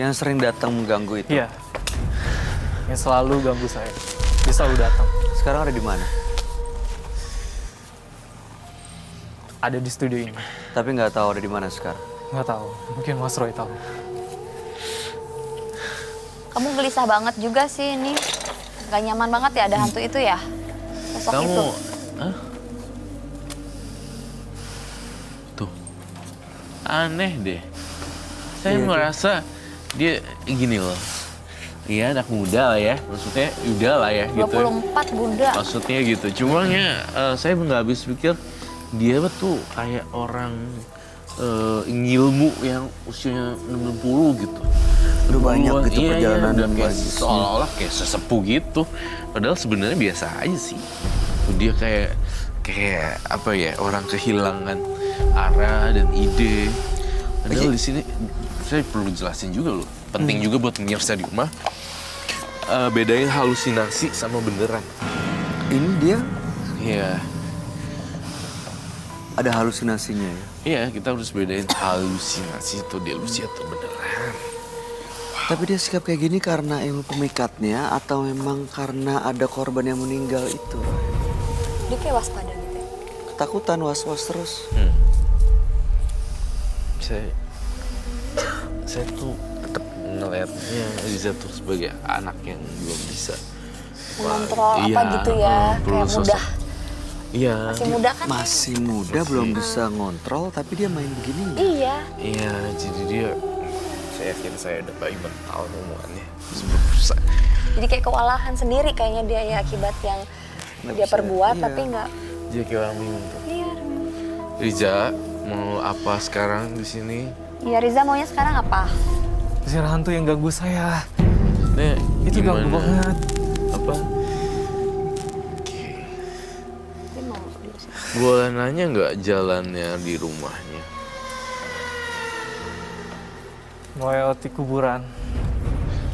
Yang sering datang mengganggu itu? Iya. Yang selalu ganggu saya. Dia selalu datang. Sekarang ada di mana? Ada di studio ini. Tapi nggak tahu ada di mana sekarang. Nggak tahu. Mungkin Mas Roy tahu. Kamu gelisah banget juga sih ini. Gak nyaman banget ya ada hantu itu ya? Sosok Kamu, itu. hah? Tuh, aneh deh. Saya merasa dia gini loh. Iya anak muda lah ya, maksudnya udah lah ya gitu. 24 Bunda. Maksudnya gitu, cuma ya saya nggak habis pikir dia tuh kayak orang ngilmu yang usianya 60 gitu. Udah banyak gitu Iya, perjalanan udah kayak banyak. seolah-olah kayak sesepuh gitu. Padahal sebenarnya biasa aja sih. Dia kayak apa ya, orang kehilangan arah dan ide. Padahal di sini saya perlu jelasin juga loh. Penting juga buat pemirsa di rumah. Bedain halusinasi sama beneran. Ini dia Iya. ada halusinasinya ya? Iya, kita harus bedain halusinasi atau delusi atau beneran. Tapi dia sikap kayak gini karena ilmu pemikatnya atau memang karena ada korban yang meninggal itu? Dia kayak waspada gitu ya. Ketakutan, was-was terus. Saya tuh tetap ngeliatnya Riza tuh sebagai anak yang belum bisa Mengontrol Iya, apa gitu ya. perlu Kayak sosok. mudah. Iya. Masih muda kan? Masih muda, belum bisa ngontrol, tapi dia main begini. Iya. Iya, jadi dia saya yakin saya udah bayi mental omongannya berusaha. Jadi kayak kewalahan sendiri kayaknya dia ya akibat yang Nggak dia bisa, perbuat iya. tapi nggak. Jadi kayak orang bingung tuh. Iya. Riza mau apa sekarang di sini? Iya Riza maunya sekarang apa? Usir hantu yang ganggu saya. Nih, Itu ganggu banget. Apa? Dia mau diusir. Boleh nanya nggak jalannya di rumahnya? Melewati kuburan.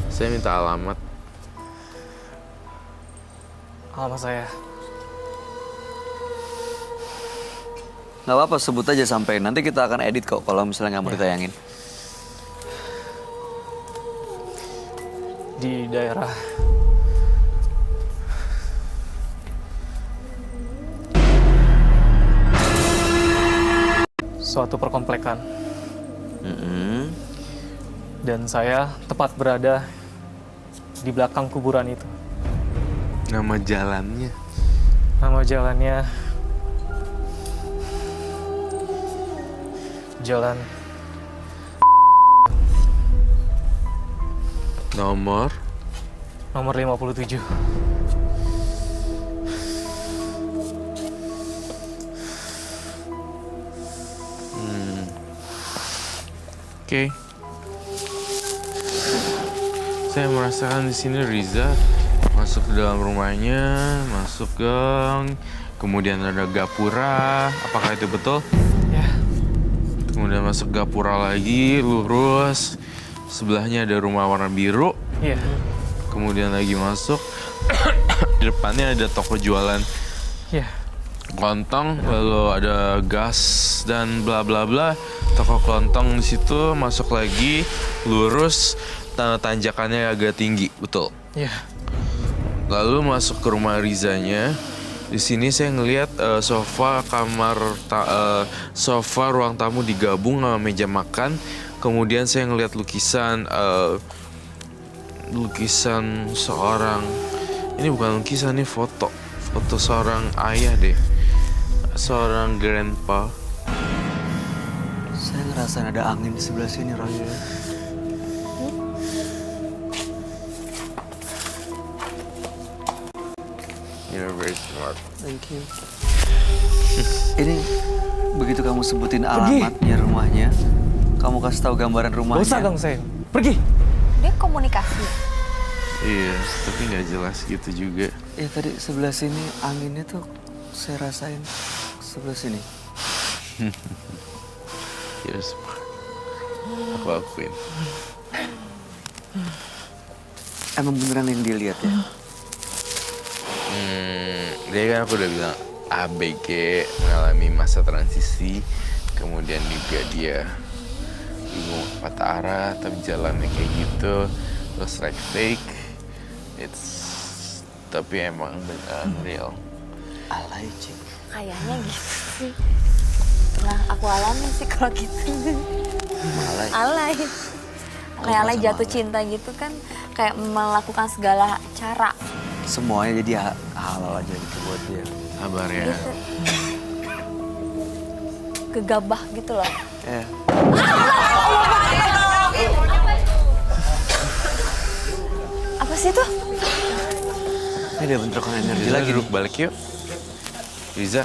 Saya minta alamat. Alamat saya. Nggak apa-apa, sebut aja sampai. Nanti kita akan edit kok kalau misalnya nggak mau ditayangin. Di daerah suatu perkomplekan. Dan saya tepat berada di belakang kuburan itu. Nama jalannya? Nama jalannya Jalan Nomor? nomor 57. Oke. Saya merasakan di sini Riza masuk ke dalam rumahnya, masuk gang, kemudian ada gapura. Apakah itu betul? Ya, Kemudian masuk gapura lagi, lurus. Sebelahnya ada rumah warna biru. iya. Kemudian lagi masuk. Di depannya ada toko jualan Iya. kelontong, lalu ada gas dan bla bla bla. Toko kelontong di situ, masuk lagi, lurus, tanjakannya agak tinggi, betul. Iya. Lalu masuk ke rumah Rizanya. Di sini saya ngelihat sofa sofa ruang tamu digabung sama meja makan. Kemudian saya ngelihat lukisan seorang, ini bukan lukisan, ini foto seorang ayah deh, seorang grandpa. Saya ngerasain ada angin di sebelah sini, Roy. You're very smart. Thank you. Ini begitu kamu sebutin alamatnya rumahnya, kamu kasih tahu gambaran rumahnya. Gak usah ganggu saya. Pergi. Dia komunikasi. Iya, tapi nggak jelas gitu juga. Ya tadi sebelah sini anginnya tuh saya rasain sebelah sini. You're smart. Aku akuin. Emang beneran yang dilihat ya? Dia kan aku udah bilang ABG mengalami masa transisi, kemudian juga dia ibu patah arah tapi jalannya kayak gitu, terus like fake, tapi emang beneran real. Alay, Cik. Kayaknya gitu sih. Pernah aku alami sih kalau gitu. Alay. Alay. Alay merasa jatuh malu? cinta gitu kan kayak melakukan segala cara Semuanya jadi halal aja gitu buat dia. Sabar ya. gitu. Gegabah gitu loh. Eh, Apa sih itu? ini dia bentrokan energi Riza lagi duduk nih. balik yuk. Riza.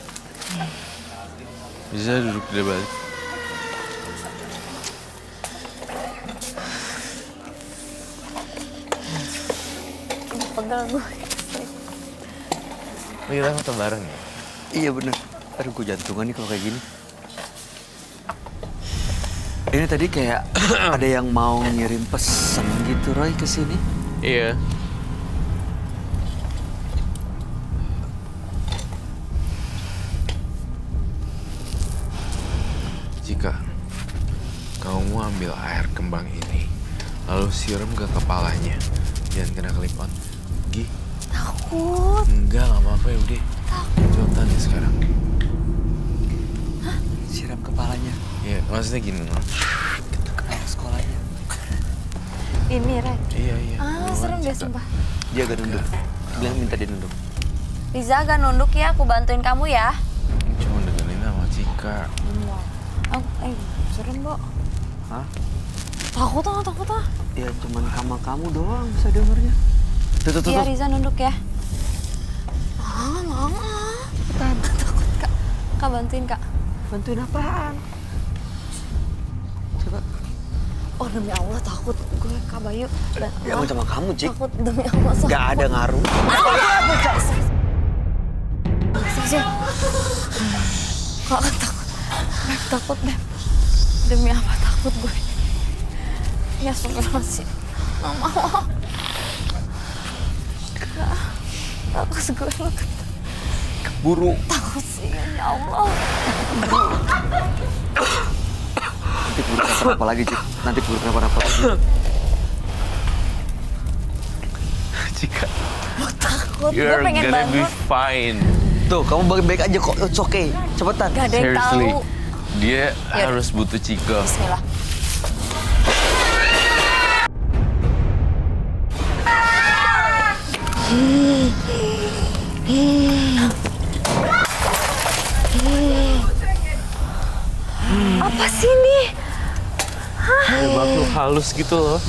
Riza duduk dia balik. Pegel gue. Oh, kita foto bareng ya? Iya bener. Aduh, gue jantungan nih kalau kayak gini. Ini tadi kayak ada yang mau ngirim pesan gitu, Roy, ke sini. Iya. Jika kamu ambil air kembang ini, lalu siram ke kepalanya, jangan kena kelipon. Gi? Takut. Enggak, nggak apa-apa ya udah. Coba tanya sekarang. Siram kepalanya Iya, maksudnya gini loh. ke air sekolahnya. Ini, Ray. Iya, iya. Ah, Buruan, serem deh Cika. sumpah. Dia agak nunduk. Bilang minta dia nunduk. Riza agak nunduk ya, aku bantuin kamu ya. Cuma dengerin sama Cika. Oh, serem, Bo. Hah? Takut ah. Ya cuman sama kamu doang bisa dengernya. Tuh. Iya, Riza nunduk ya. Mau. Takut, Kak. Kak, bantuin, Kak. Bantuin apaan? Coba. Oh, demi Allah takut gue, Kak Bayu. Ya mau sama kamu, Cik. Takut, demi Allah. Gak ada ngaruh. Sih. Kok takut? Takut, Beb. Demi apa takut gue? Ya, astagfirullahaladzim. Nggak mau. Nggak. Takut gue. Buru. Takut sih, ya Allah. Nanti buru kenapa lagi, Cik. Nanti buru kenapa lagi. Cika, Takut, gue you're pengen gonna be banget. fine. Tuh, kamu baik-baik aja kok. It's okay. Cepetan. Gak ada yang Seriously, tahu. dia Yaudah. harus butuh Cika. Bismillah. Apa sih ini? Kayak makhluk halus gitu loh.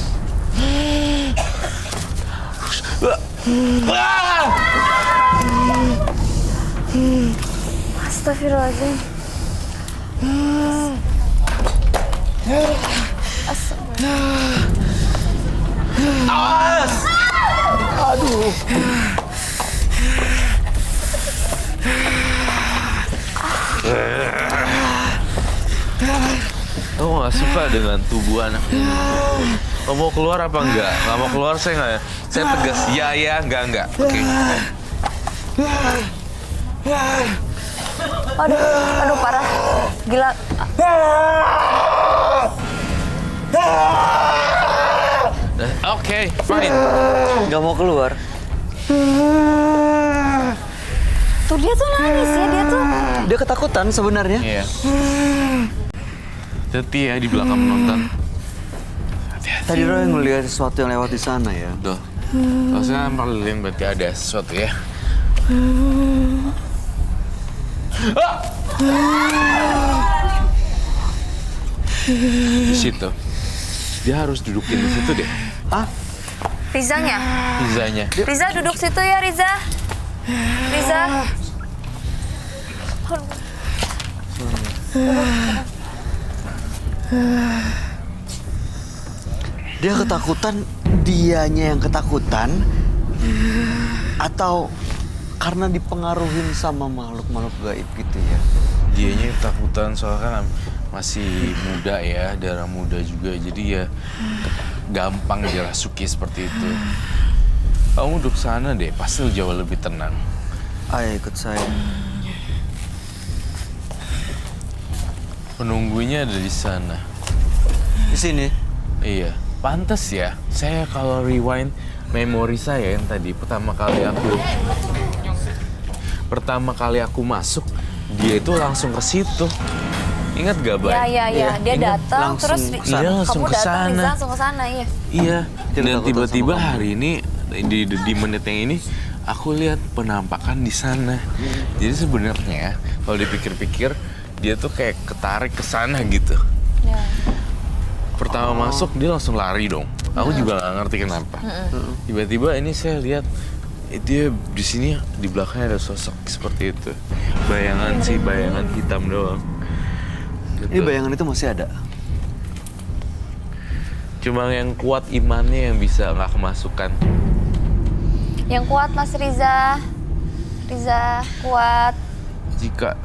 Astagfirullahaladzim. Kamu gak suka dengan tubuh anak ini? Kamu mau keluar apa enggak? Gak mau keluar saya nggak ya? Saya tegas, ya, enggak. Oke. Aduh parah. Gila. Oke, fine. Gak mau keluar. Tuh dia tuh nangis ya, dia tuh. Dia ketakutan sebenarnya. Iya. Hati ya di belakang penonton. Hati-hati. Tadi Roy ngeliat sesuatu yang lewat di sana ya. Tuh. Kalau saya paling berarti ada sesuatu ya. Di situ. Dia harus dudukin di situ deh. Hah? Rizanya. Pizzanya. Riza duduk situ ya, Riza. Riza. Dia ketakutan, dianya yang ketakutan, atau karena dipengaruhin sama makhluk-makhluk gaib gitu ya? Dianya ketakutan soalnya kan masih muda ya, darah muda juga. Jadi ya gampang dirasuki seperti itu. Kamu duduk sana deh, pasti jauh lebih tenang. Ayo ikut saya. Penunggunya ada di sana. Di sini. Iya, pantas ya. Saya kalau rewind memori saya yang tadi pertama kali aku masuk, dia itu langsung ke situ. Ingat gak, Bay? Iya. Dia datang langsung terus kesana. Dia langsung kamu datang, kesana. Riza langsung ke sana, iya. Iya. Dia Dan ketakutan tiba-tiba sama kamu. hari ini di menit yang ini aku lihat penampakan di sana. Jadi sebenarnya kalau dipikir-pikir dia tuh kayak ketarik ke sana gitu. Ya. Pertama masuk dia langsung lari dong. Aku juga nggak ngerti kenapa. Tiba-tiba ini saya lihat dia di sini di belakangnya ada sosok seperti itu. Bayangan sih, bayangan hitam doang. Gitu. Ini bayangan itu masih ada. Cuma yang kuat imannya yang bisa nggak kemasukan. Yang kuat Mas Riza. Riza kuat. Jika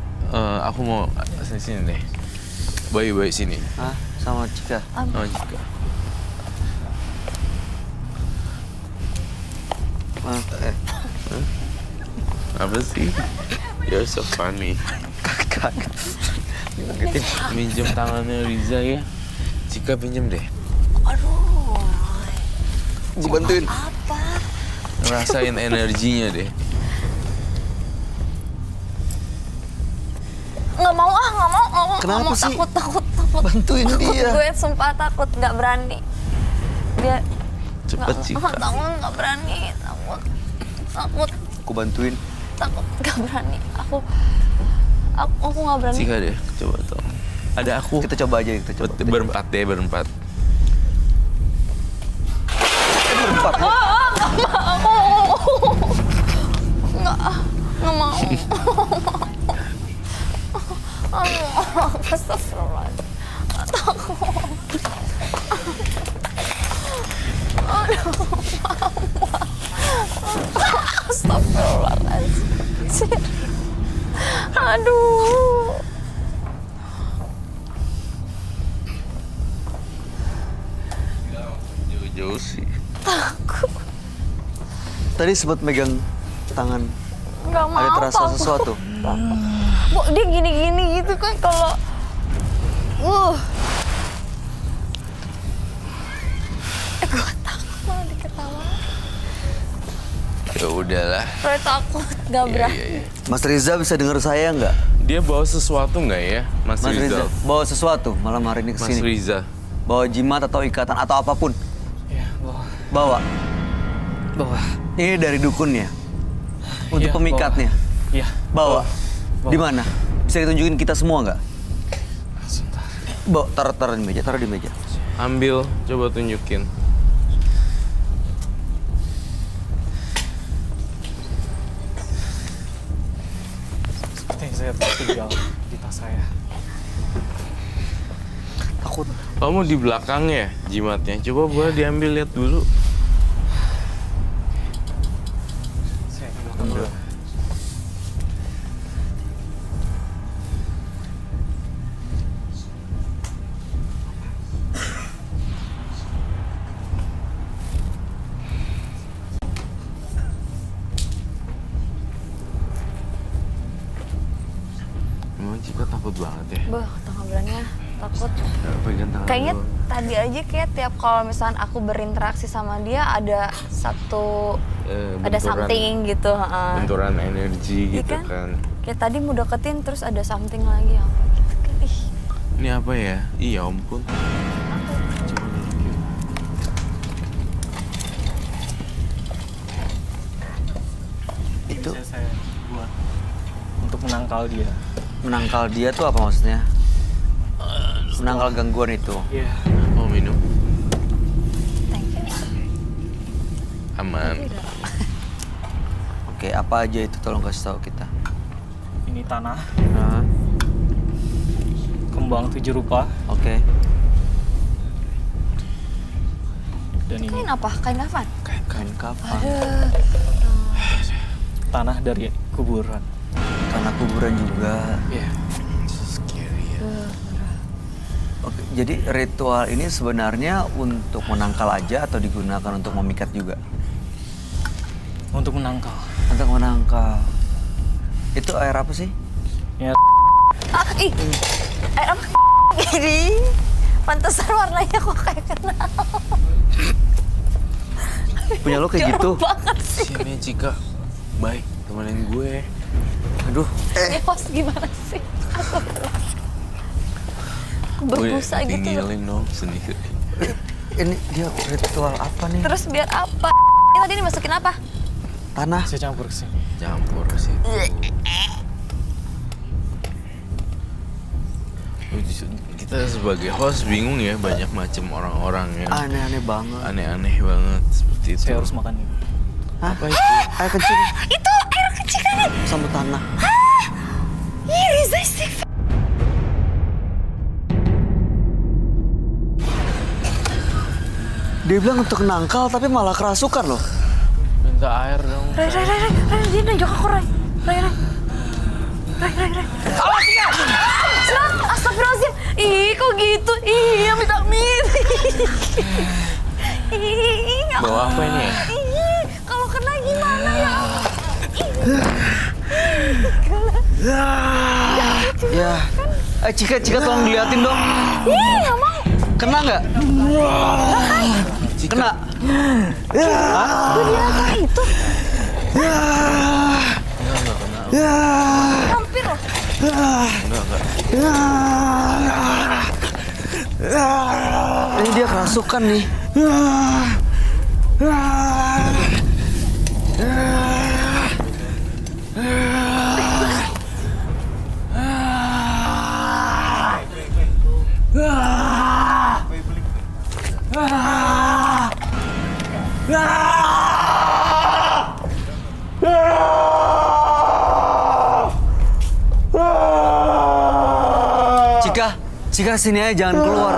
aku mau sini deh. Bayi sini. Ah, sama Cika. Oh, Jika. Apa sih? You're so funny. Kagak. Minjem tangannya Riza ya. Jika pinjem deh. Aduh. Gue bantuin. Apa? Ngerasain energinya deh. Nggak mau, nggak mau. Kenapa nggak mau. sih? Takut. Bantuin dia. Gue sumpah takut, nggak berani. Dia Cepet Jika. takut, nggak berani. Takut, Aku bantuin. nggak berani. Aku nggak berani. Jika deh, coba tolong. Ada aku. Kita coba aja, kita coba. Berempat deh, berempat. Berempat. Nggak mau. Astagfirullahaladzim. Takut. Astagfirullahaladzim. Aduh. Jauh-jauh sih. Tadi sempat megang tangan. Nggak mau. Ada terasa takut. sesuatu. Bu, dia gini-gini gitu kan kalau gue takut malah diketawa. Ya udahlah. Gue takut, gak berani. Iya. Mas Riza bisa dengar saya nggak? Dia bawa sesuatu nggak ya, Mas Mas Riza Rizal? bawa sesuatu malam hari ini Mas kesini. Riza. Bawa jimat atau ikatan atau apapun. Iya, bawa. Bawa. Bawa. Ini dari dukunnya. Untuk Iya, pemikatnya. Iya. Bawa. Bawa. Di mana? Bisa ditunjukin kita semua nggak? Sebentar. Bawa, taruh di meja, taruh di meja. Ambil, coba tunjukin. Sepertinya saya tertinggal di tas saya. Takut. Kamu di belakangnya jimatnya. Coba boleh diambil lihat dulu. Saya ke belakang dulu. Emang Cika takut banget ya? Bah, tengah bulannya takut. Pegang tangan Kayaknya doang. tadi aja kayak tiap kalau misalnya aku berinteraksi sama dia ada satu ada Benturan- something gitu. Benturan energi Iya gitu kan? kan. Kayak tadi mau deketin terus ada something lagi yang ih, Ini apa ya? Iya ampun. Coba tunjukin. Itu Bisa saya buat untuk menangkal dia. menangkal dia tuh apa maksudnya? Menangkal gangguan itu. Iya. Mau minum? thank you. Aman. Oke, apa aja itu tolong kasih tahu kita. Ini tanah, Nah, kembang 7 rupa, oke. dan ini Kain apa? Kain kafan? Kain kapan? tanah dari kuburan. Tanah kuburan juga. Iya. Scary ya. Oke, jadi ritual ini sebenarnya untuk menangkal aja atau digunakan untuk memikat juga? Untuk menangkal. Untuk menangkal. Itu air apa sih? Ya, Ih, air apa? Gini. Pantesan warnanya kok kayak kenal. Punya lo kayak gitu. Jorok banget sih. Sini Cika, baik temenin gue. Aduh. Ini host gimana sih? Gue Berbusa gitu. tinggalin dong sendiri. Ini dia ritual apa nih? Terus biar apa? Ini tadi dimasukin apa? Tanah. Saya campur ke sini. Campur sih. Kita sebagai host bingung ya, banyak macam orang-orang yang Aneh-aneh banget. aneh-aneh banget seperti itu. Saya harus makan ini. Hah? Apa itu? Air kecil Itu air kecil kan? sama tanah. Ih, Riza istighfar. Dia bilang untuk nangkal tapi malah kerasukan loh. Minta air dong. Ray, dia nunjuk aku, Ray. Ray. Awas ya! Astagfirullahaladzim. Ih, kok gitu? Ih, amit-amit. Ih, Bawa apa ini ya? Ih, kalau kena gimana ya? Ya. Cika tolong diliatin dong. Ih, nggak mau. Kena nggak? Kena. Gue dia apa itu? Hampir loh. Ini dia kerasukan nih. Cika sini aja, jangan keluar.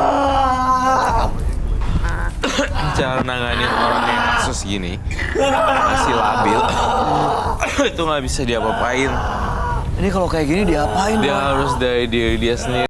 Cara nanganin orang yang kasus gini masih labil itu nggak bisa diapa-apain. Ini kalau kayak gini diapain? Dia Bang? harus dari diri dia sendiri.